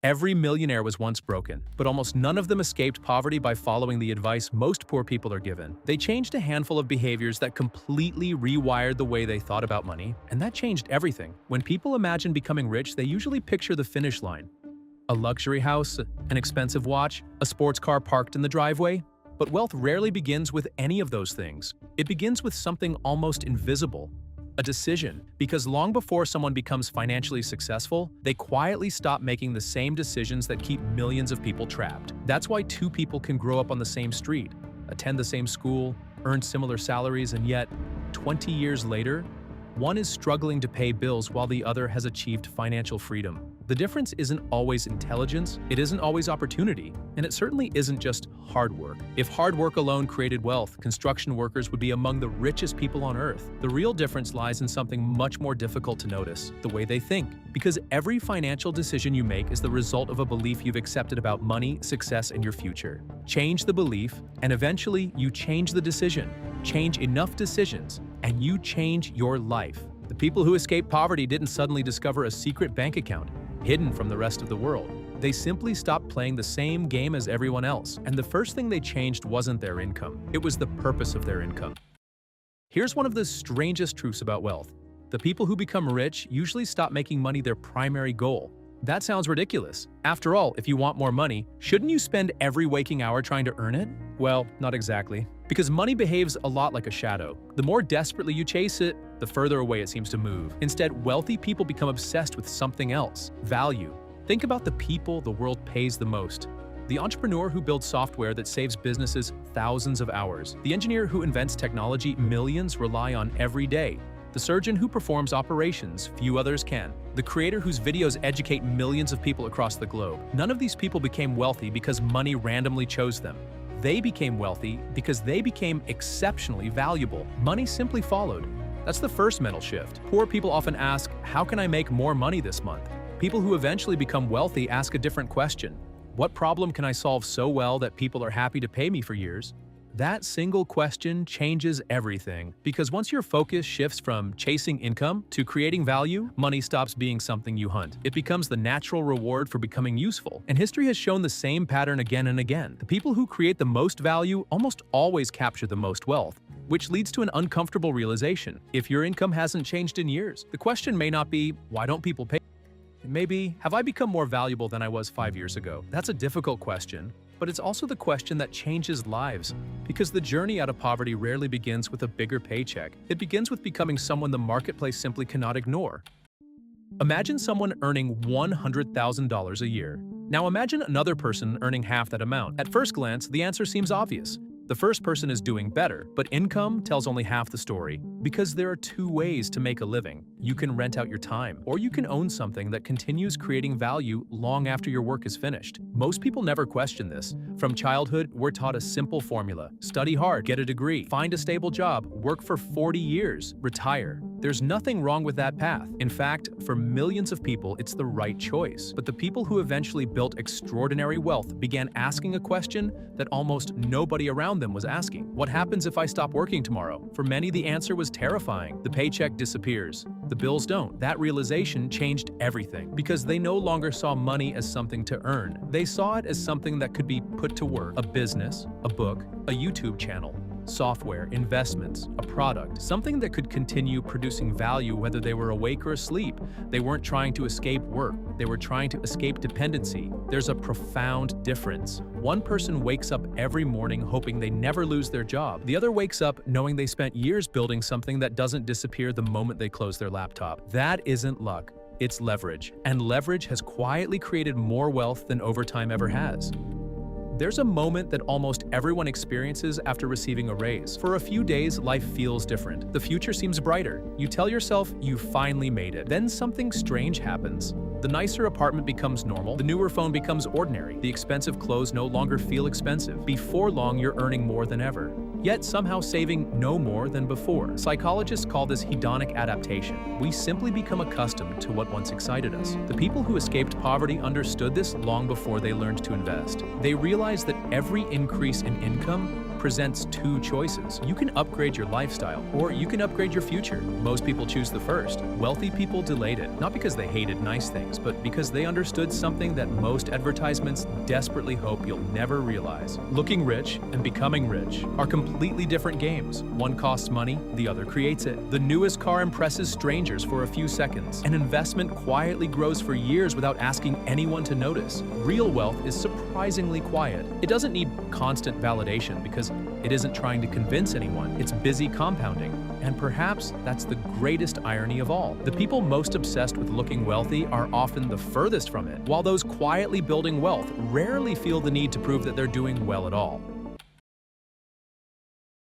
Every millionaire was once broken, but almost none of them escaped poverty by following the advice most poor people are given. They changed a handful of behaviors that completely rewired the way they thought about money, and that changed everything. When people imagine becoming rich, they usually picture the finish line. A luxury house, an expensive watch, a sports car parked in the driveway. But wealth rarely begins with any of those things. It begins with something almost invisible. A decision, because long before someone becomes financially successful, they quietly stop making the same decisions that keep millions of people trapped. That's why two people can grow up on the same street, attend the same school, earn similar salaries, and yet, 20 years later, one is struggling to pay bills while the other has achieved financial freedom. The difference isn't always intelligence, it isn't always opportunity, and it certainly isn't just hard work. If hard work alone created wealth, construction workers would be among the richest people on earth. The real difference lies in something much more difficult to notice: the way they think. Because every financial decision you make is the result of a belief you've accepted about money, success, and your future. Change the belief, and eventually you change the decision. Change enough decisions, and you change your life. The people who escaped poverty didn't suddenly discover a secret bank account hidden from the rest of the world. They simply stopped playing the same game as everyone else, and the first thing they changed wasn't their income. It was the purpose of their income. Here's one of the strangest truths about wealth. The people who become rich usually stop making money their primary goal. That sounds ridiculous. After all, if you want more money, shouldn't you spend every waking hour trying to earn it? Well, not exactly. Because money behaves a lot like a shadow. The more desperately you chase it, the further away it seems to move. Instead, wealthy people become obsessed with something else: value. Think about the people the world pays the most. The entrepreneur who builds software that saves businesses thousands of hours. The engineer who invents technology millions rely on every day. The surgeon who performs operations few others can. The creator whose videos educate millions of people across the globe. None of these people became wealthy because money randomly chose them. They became wealthy because they became exceptionally valuable. Money simply followed. That's the first mental shift. Poor people often ask, how can I make more money this month? People who eventually become wealthy ask a different question. What problem can I solve so well that people are happy to pay me for years? That single question changes everything, because once your focus shifts from chasing income to creating value, money stops being something you hunt. It becomes the natural reward for becoming useful. And history has shown the same pattern again and again. The people who create the most value almost always capture the most wealth, which leads to an uncomfortable realization. If your income hasn't changed in years, the question may not be, why don't people pay? It may be, have I become more valuable than I was 5 years ago? That's a difficult question, but it's also the question that changes lives, because the journey out of poverty rarely begins with a bigger paycheck. It begins with becoming someone the marketplace simply cannot ignore. Imagine someone earning $100,000 a year. Now imagine another person earning half that amount. At first glance, the answer seems obvious. The first person is doing better, but income tells only half the story. Because there are two ways to make a living. You can rent out your time, or you can own something that continues creating value long after your work is finished. Most people never question this. From childhood, we're taught a simple formula: study hard, get a degree, find a stable job, work for 40 years, retire. There's nothing wrong with that path. In fact, for millions of people, it's the right choice. But the people who eventually built extraordinary wealth began asking a question that almost nobody around them was asking. What happens if I stop working tomorrow? For many, the answer was terrifying. The paycheck disappears. The bills don't. That realization changed everything, because they no longer saw money as something to earn. They saw it as something that could be put to work: a business, a book, a YouTube channel, software, investments, a product, something that could continue producing value whether they were awake or asleep. They weren't trying to escape work. They were trying to escape dependency. There's a profound difference. One person wakes up every morning hoping they never lose their job. The other wakes up knowing they spent years building something that doesn't disappear the moment they close their laptop. That isn't luck. It's leverage. And leverage has quietly created more wealth than overtime ever has. There's a moment that almost everyone experiences after receiving a raise. For a few days, life feels different. The future seems brighter. You tell yourself you finally made it. Then something strange happens. The nicer apartment becomes normal. The newer phone becomes ordinary. The expensive clothes no longer feel expensive. Before long, you're earning more than ever, yet somehow saving no more than before. Psychologists call this hedonic adaptation. We simply become accustomed to what once excited us. The people who escaped poverty understood this long before they learned to invest. They realized that every increase in income presents two choices. You can upgrade your lifestyle, or you can upgrade your future. Most people choose the first. Wealthy people delayed it, not because they hated nice things, but because they understood something that most advertisements desperately hope you'll never realize. Looking rich and becoming rich are completely different games. One costs money, the other creates it. The newest car impresses strangers for a few seconds. An investment quietly grows for years without asking anyone to notice. Real wealth is surprisingly quiet. It doesn't need constant validation because it isn't trying to convince anyone. It's busy compounding. And perhaps that's the greatest irony of all. The people most obsessed with looking wealthy are often the furthest from it, while those quietly building wealth rarely feel the need to prove that they're doing well at all.